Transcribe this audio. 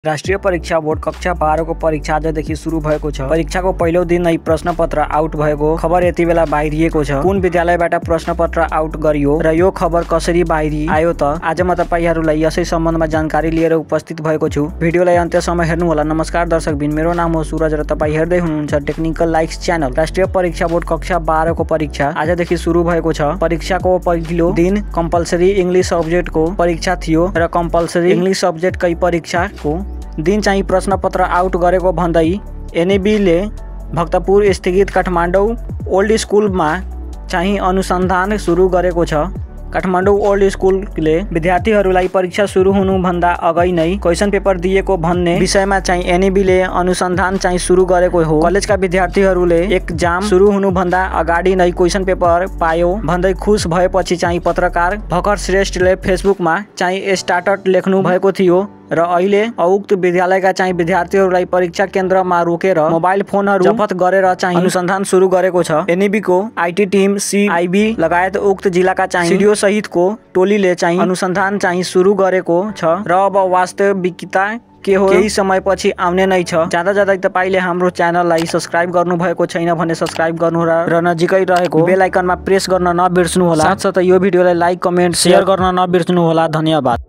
राष्ट्रीय परीक्षा बोर्ड कक्षा 12 को परीक्षा आजदेखि सुरु भएको छ। परीक्षाको पहिलो दिन नै प्रश्नपत्र आउट भएको खबर यति बेला बाहिरिएको छ। कुन विद्यालयबाट प्रश्नपत्र आउट गरियो र यो खबर कसरी बाहिरी आयो त आज म तपाईहरुलाई यसै सम्बन्धमा जानकारी लिएर उपस्थित भएको छु। भिडियोलाई अन्त्यसम्म हेर्नु होला। नमस्कार दर्शकबिन, मेरो नाम हो सूरज र तपाई हेर्दै हुनुहुन्छ टेक्निकल लाइक्स च्यानल। राष्ट्रिय परीक्षा बोर्ड कक्षा 12 को परीक्षा आजदेखि सुरु भएको छ। परीक्षाको पहिलो दिन कम्पलसरी इंग्लिश सब्जेक्टको परीक्षा थियो र कम्पलसरी इंग्लिश सब्जेक्टकै परीक्षाको दिन चाहिँ प्रश्नपत्र आउट गरेको भन्दै एनएबीले भक्तपुर स्थित काठमाडौँ ओल्ड स्कुलमा चाहिँ अनुसन्धान सुरु गरेको छ। काठमाडौँ ओल्ड स्कुलले विद्यार्थीहरूलाई परीक्षा सुरु हुनुभन्दा अगाडि नै क्वेशन पेपर दिएको भन्ने विषयमा चाहिँ एनएबीले अनुसन्धान चाहिँ सुरु गरेको हो। कलेजका विद्यार्थीहरूले एक्जाम सुरु हुनुभन्दा अगाडि नै क्वेशन पेपर पायो भन्दै खुश भएपछि चाहिँ पत्रकार भकर श्रेष्ठले फेसबुकमा चाहिँ स्टाटस लेख्नु भएको थियो र अहिले उक्त विद्यालयका चाहिँ विद्यार्थीहरूलाई परीक्षा केन्द्रमा रोकेर मोबाइल फोनहरू जफत गरेर चाहिँ अनुसन्धान सुरु गरेको छ। एनएबीको आईटी टिम, सीआईबी लगायत उक्त जिल्लाका चाहिँ सिडिओ सहितको टोलीले चाहिँ अनुसन्धान चाहिँ सुरु गरेको छ र अब वास्तविकता के हो केही समयपछि आउने नै छ। जाँदा जाँदै तपाईले हाम्रो च्यानललाई सब्स्क्राइब गर्नु भएको छैन भने सब्स्क्राइब गर्नु र नजिकै रहेको बेल आइकनमा प्रेस गर्न नबिर्सनु होला। साथसाथै यो भिडियोलाई लाइक, कमेन्ट, शेयर गर्न नबिर्सनु होला। धन्यवाद।